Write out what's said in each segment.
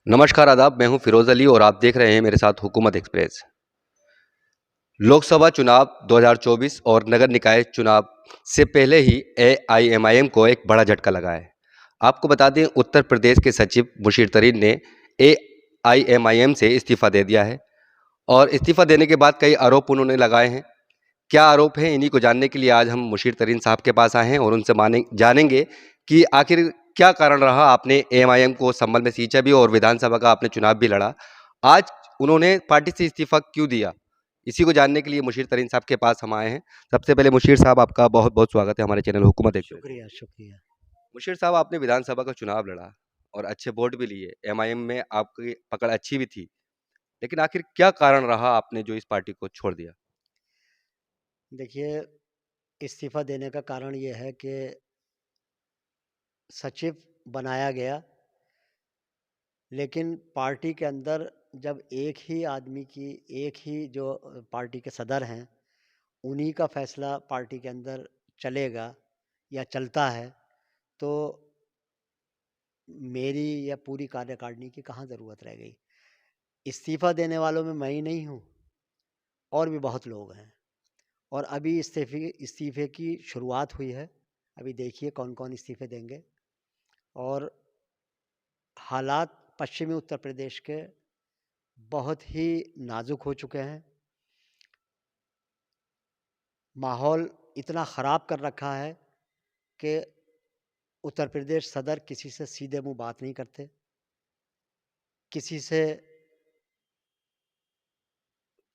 नमस्कार आदाब, मैं हूं फिरोज अली और आप देख रहे हैं मेरे साथ हुकूमत एक्सप्रेस। लोकसभा चुनाव 2024 और नगर निकाय चुनाव से पहले ही एआईएमआईएम को एक बड़ा झटका लगा है। आपको बता दें, उत्तर प्रदेश के सचिव मुशीर तरीन ने एआईएमआईएम से इस्तीफा दे दिया है और इस्तीफा देने के बाद कई आरोप उन्होंने लगाए हैं। क्या आरोप हैं, इन्हीं को जानने के लिए आज हम मुशीर तरीन साहब के पास आए हैं और उनसे जानेंगे कि आखिर क्या कारण रहा। आपने एएमआईएम को संभल में सींचा भी और विधानसभा का आपने चुनाव भी लड़ा, आज उन्होंने पार्टी से इस्तीफा क्यों दिया? इसी को जानने के लिए मुशीर तरीन साहब के पास हम आए हैं। सबसे पहले मुशीर साहब, आपका बहुत बहुत स्वागत है हमारे चैनल हुकूमत एक्सप्रेस। शुक्रिया, शुक्रिया। मुशीर साहब, आपने विधानसभा का चुनाव लड़ा और अच्छे वोट भी लिए, एमआईएम में आपकी पकड़ अच्छी भी थी, लेकिन आखिर क्या कारण रहा आपने जो इस पार्टी को छोड़ दिया? देखिए, इस्तीफ़ा देने का कारण ये है कि सचिव बनाया गया, लेकिन पार्टी के अंदर जब एक ही आदमी की एक ही जो पार्टी के सदर हैं, उन्हीं का फ़ैसला पार्टी के अंदर चलेगा या चलता है, तो मेरी या पूरी कार्यकारिणी की कहाँ ज़रूरत रह गई। इस्तीफ़ा देने वालों में मैं ही नहीं हूँ, और भी बहुत लोग हैं। और अभी इस्तीफ़े की शुरुआत हुई है। अभी देखिए कौन-कौन इस्तीफ़े देंगे। और हालात पश्चिमी उत्तर प्रदेश के बहुत ही नाज़ुक हो चुके हैं। माहौल इतना ख़राब कर रखा है कि उत्तर प्रदेश सदर किसी से सीधे मुँह बात नहीं करते। किसी से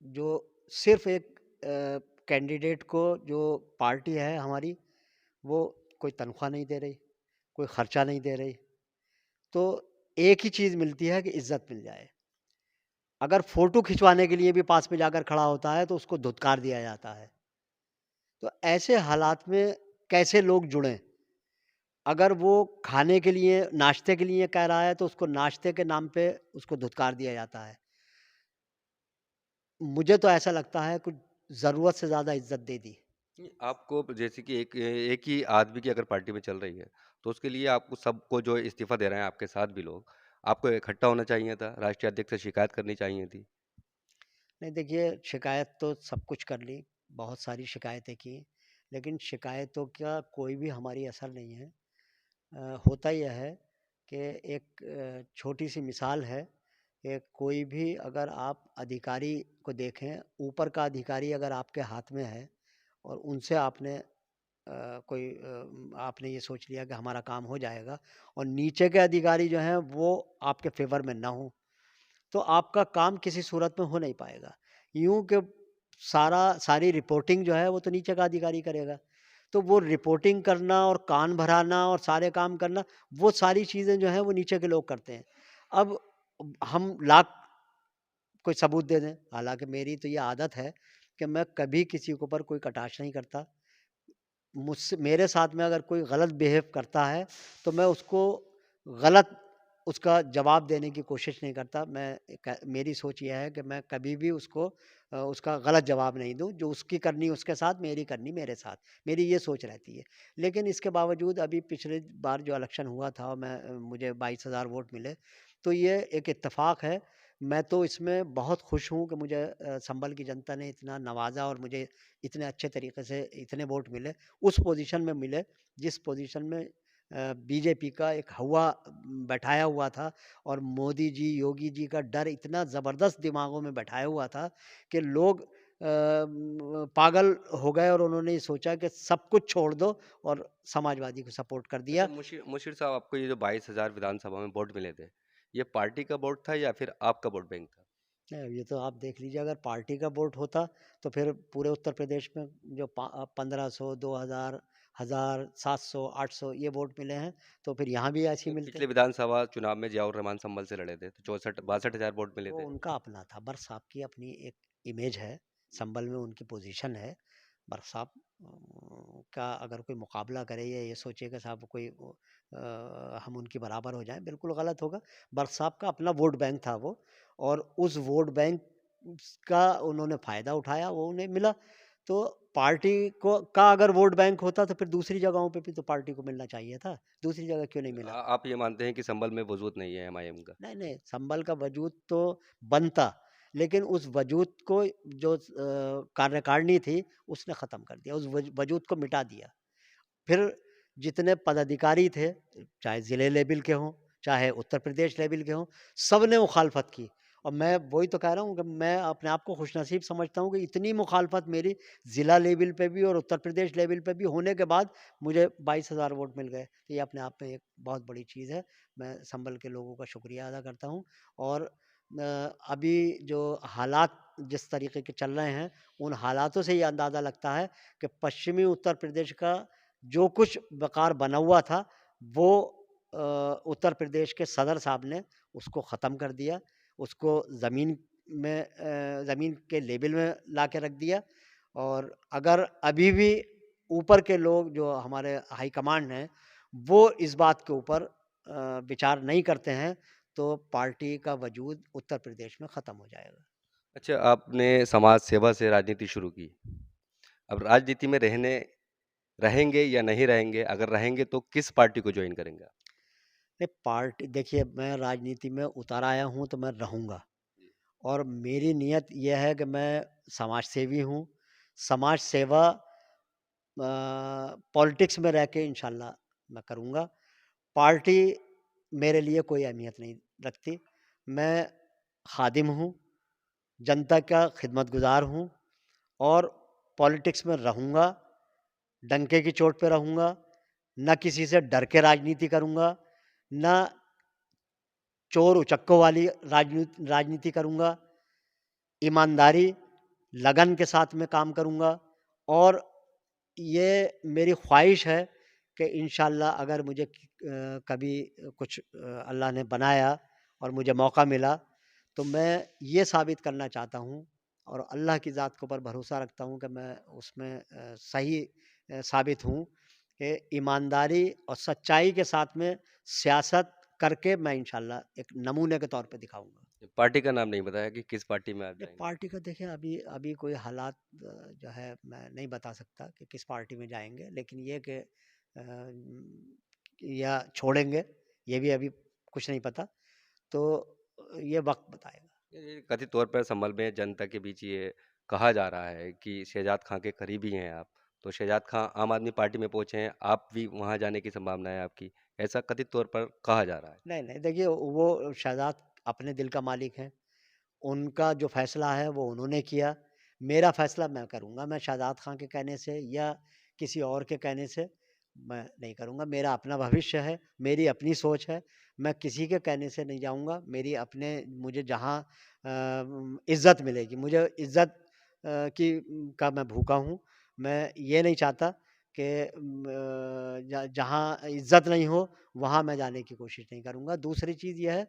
जो सिर्फ़ एक कैंडिडेट को जो पार्टी है हमारी, वो कोई तनख्वाह नहीं दे रही, कोई ख़र्चा नहीं दे रही। तो एक ही चीज़ मिलती है कि इज़्ज़त मिल जाए। अगर फ़ोटो खिंचवाने के लिए भी पास में जाकर खड़ा होता है तो उसको धुतकार दिया जाता है। तो ऐसे हालात में कैसे लोग जुड़ें? अगर वो खाने के लिए, नाश्ते के लिए कह रहा है तो उसको नाश्ते के नाम पे उसको धुतकार दिया जाता है। मुझे तो ऐसा लगता है कुछ ज़रूरत से ज़्यादा इज़्ज़त दे दी। नहीं, आपको जैसे कि एक एक ही आदमी की अगर पार्टी में चल रही है, तो उसके लिए आपको सबको जो इस्तीफा दे रहे हैं आपके साथ भी लोग, आपको इकट्ठा होना चाहिए था, राष्ट्रीय अध्यक्ष से शिकायत करनी चाहिए थी। नहीं देखिए, शिकायत तो सब कुछ कर ली, बहुत सारी शिकायतें की, लेकिन शिकायतों का कोई भी हमारी असर नहीं है। होता यह है कि एक छोटी-सी मिसाल है कि कोई भी अगर आप अधिकारी को देखें, ऊपर का अधिकारी अगर आपके हाथ में है और उनसे आपने ये सोच लिया कि हमारा काम हो जाएगा और नीचे के अधिकारी जो हैं वो आपके फ़ेवर में ना हों, तो आपका काम किसी सूरत में हो नहीं पाएगा। यूँ कि सारी रिपोर्टिंग जो है वो तो नीचे का अधिकारी करेगा। तो वो रिपोर्टिंग करना और कान भराना और सारे काम करना, वो सारी चीज़ें जो हैं वो नीचे के लोग करते हैं। अब हम लाख कोई सबूत दे दें, हालाँकि मेरी तो ये आदत है कि मैं कभी किसी के ऊपर कोई कटाक्ष नहीं करता। मुझसे मेरे साथ में अगर कोई गलत बिहेव करता है, तो मैं उसको गलत उसका जवाब देने की कोशिश नहीं करता। मेरी सोच ये है कि मैं कभी भी उसको उसका गलत जवाब नहीं दूँ। जो उसकी करनी उसके साथ, मेरी करनी मेरे साथ। मेरी ये सोच रहती है। लेकिन इसके बावजूद अभी पिछली बार जो इलेक्शन हुआ था, मुझे 22,000 वोट मिले, तो ये एक इत्तेफ़ाक है। मैं तो इसमें बहुत खुश हूँ कि मुझे संभल की जनता ने इतना नवाज़ा और मुझे इतने अच्छे तरीके से इतने वोट मिले। उस पोज़ीशन में मिले, जिस पोज़ीशन में बीजेपी का एक हौवा बैठाया हुआ था और मोदी जी, योगी जी का डर इतना ज़बरदस्त दिमागों में बैठाया हुआ था कि लोग पागल हो गए और उन्होंने ये सोचा कि सब कुछ छोड़ दो और समाजवादी को सपोर्ट कर अच्छा, दिया। मुशीर मुशीर साहब, आपको ये जो 22,000 विधानसभा में वोट मिले थे, ये पार्टी का वोट था या फिर आपका वोट बैंक था? ये तो आप देख लीजिए, अगर पार्टी का वोट होता तो फिर पूरे उत्तर प्रदेश में जो 1500, 2000, 1000, 700, 800 ये वोट मिले हैं, तो फिर यहाँ भी ऐसे ही मिलते। पिछले विधानसभा चुनाव में जियाउर रहमान संभल से लड़े थे, तो 64-62,000 वोट मिले वो थे। उनका अपना था। बर्क़ साहब की अपनी एक इमेज है, संभल में उनकी पोज़ीशन है। बर्क़ साहब का अगर कोई मुकाबला करे या ये सोचे कि साहब हम उनके बराबर हो जाएँ, बिल्कुल गलत होगा। बर्क़ साहब का अपना वोट बैंक था वो, और उस वोट बैंक का उन्होंने फ़ायदा उठाया, वो उन्हें मिला। तो पार्टी को का अगर वोट बैंक होता तो फिर दूसरी जगहों पे भी तो पार्टी को मिलना चाहिए था, दूसरी जगह क्यों नहीं मिला? आप ये मानते हैं कि संभल में वजूद नहीं है एमआईएम का? नहीं, नहीं, संभल का वजूद तो बनता, लेकिन उस वजूद को जो कार्यकारिणी थी, उसने ख़त्म कर दिया, उस वजूद को मिटा दिया। फिर जितने पदाधिकारी थे, चाहे ज़िले लेवल के हों, चाहे उत्तर प्रदेश लेवल के हों, सब ने मुखालफत की। और मैं वही तो कह रहा हूँ कि मैं अपने आप को खुशनसीब समझता हूँ कि इतनी मुखालफत मेरी ज़िला लेवल पे भी और उत्तर प्रदेश लेवल पे भी होने के बाद मुझे 22,000 वोट मिल गए। तो ये अपने आप में एक बहुत बड़ी चीज़ है। मैं संभल के लोगों का शुक्रिया अदा करता हूँ। और अभी जो हालात जिस तरीके के चल रहे हैं, उन हालातों से ये अंदाज़ा लगता है कि पश्चिमी उत्तर प्रदेश का जो कुछ वक़ार बना हुआ था, वो उत्तर प्रदेश के सदर साहब ने उसको ख़त्म कर दिया। उसको ज़मीन में ज़मीन के लेवल में ला के रख दिया। और अगर अभी भी ऊपर के लोग जो हमारे हाई कमांड हैं, वो इस बात के ऊपर विचार नहीं करते हैं, तो पार्टी का वजूद उत्तर प्रदेश में ख़त्म हो जाएगा। अच्छा, आपने समाज सेवा से राजनीति शुरू की। अब राजनीति में रहेंगे या नहीं रहेंगे? अगर रहेंगे तो किस पार्टी को जॉइन करेंगे आप? नहीं, पार्टी देखिए, मैं राजनीति में उतर आया हूँ तो मैं रहूँगा। और मेरी नीयत ये है कि मैं समाज सेवी हूँ। समाज सेवा पॉलिटिक्स में रह के इंशाल्लाह मैं करूँगा। पार्टी मेरे लिए कोई अहमियत नहीं रखती। मैं खादिम हूँ, जनता का खिदमतगुज़ार हूँ और पॉलिटिक्स में रहूँगा, डंके की चोट पे रहूँगा, ना किसी से डर के राजनीति करूँगा, ना चोर उचक्कों वाली राजनीति करूँगा। ईमानदारी, लगन के साथ में काम करूँगा। और ये मेरी ख़्वाहिश है कि इंशाअल्लाह अगर मुझे कभी कुछ अल्लाह ने बनाया और मुझे मौका मिला, तो मैं ये साबित करना चाहता हूँ और अल्लाह की ज़ात के ऊपर भरोसा रखता हूँ कि मैं उसमें सही साबित हूँ कि ईमानदारी और सच्चाई के साथ में सियासत करके मैं इंशाअल्लाह एक नमूने के तौर पे दिखाऊँगा। पार्टी का नाम नहीं बताया कि किस पार्टी में आप नहीं, जाएँगे? पार्टी का देखिए, अभी अभी कोई हालात जो है मैं नहीं बता सकता कि किस पार्टी में जाएँगे, लेकिन ये कि या छोड़ेंगे, ये भी अभी कुछ नहीं पता। तो ये वक़्त बताएगा। ये कथित तौर पर संभल में जनता के बीच ये कहा जा रहा है कि शहजाद खां के करीबी हैं आप। तो शहजाद खां आम आदमी पार्टी में पहुँचे हैं, आप भी वहाँ जाने की संभावना है आपकी, ऐसा कथित तौर पर कहा जा रहा है। नहीं, नहीं, देखिए, वो शहज़ाद अपने दिल का मालिक हैं। उनका जो फ़ैसला है वो उन्होंने किया। मेरा फ़ैसला मैं करूँगा। मैं शहज़ाद खां के कहने से या किसी और के कहने से मैं नहीं करूँगा। मेरा अपना भविष्य है, मेरी अपनी सोच है। मैं किसी के कहने से नहीं जाऊँगा। मेरी अपने मुझे जहाँ इज़्ज़त मिलेगी, मुझे इज़्ज़त का मैं भूखा हूँ। मैं ये नहीं चाहता कि जहाँ इज़्ज़त नहीं हो, वहाँ मैं जाने की कोशिश नहीं करूँगा। दूसरी चीज़ ये है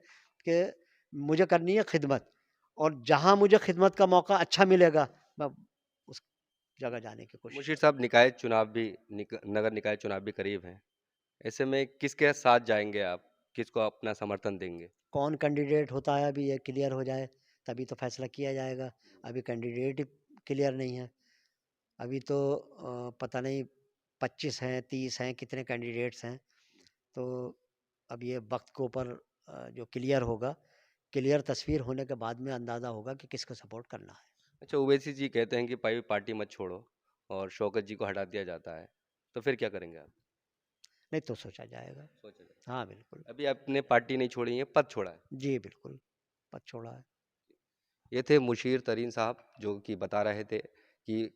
कि मुझे करनी है खिदमत। और जहाँ मुझे खिदमत का मौका अच्छा मिलेगा, मैं उस जगह जाने की कोशिश मुशीर करूँगा। साहब, निकाय चुनाव भी नगर निकाय चुनाव भी करीब हैं। ऐसे में किसके साथ जाएँगे आप? किसको अपना समर्थन देंगे? कौन कैंडिडेट होता है अभी ये क्लियर हो जाए, तभी तो फैसला किया जाएगा। अभी कैंडिडेट ही क्लियर नहीं है। अभी तो पता नहीं 25 हैं, 30 हैं, कितने कैंडिडेट्स हैं। तो अब ये वक़्त के ऊपर जो क्लियर होगा, क्लियर तस्वीर होने के बाद में अंदाज़ा होगा कि किसको सपोर्ट करना है। अच्छा, ओवैसी जी कहते हैं कि भाई पार्टी मत छोड़ो और शौकत जी को हटा दिया जाता है। तो फिर क्या करेंगे आप? नहीं तो सोचा जाएगा। सोचा जाए। हाँ, बिल्कुल। अभी आपने पार्टी नहीं छोड़ी है, पद छोड़ा है। जी, बिल्कुल, पद छोड़ा है। ये थे मुशीर तरीन साहब जो कि बता रहे थे कि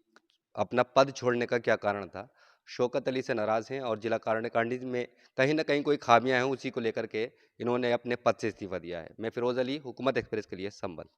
अपना पद छोड़ने का क्या कारण था। शौकत अली से नाराज़ हैं और जिला कार्यकारिणी में कहीं न कहीं कोई खामियां हैं, उसी को लेकर के इन्होंने अपने पद से इस्तीफा दिया है। मैं फिरोज़ अली, हुकूमत एक्सप्रेस के लिए संभल।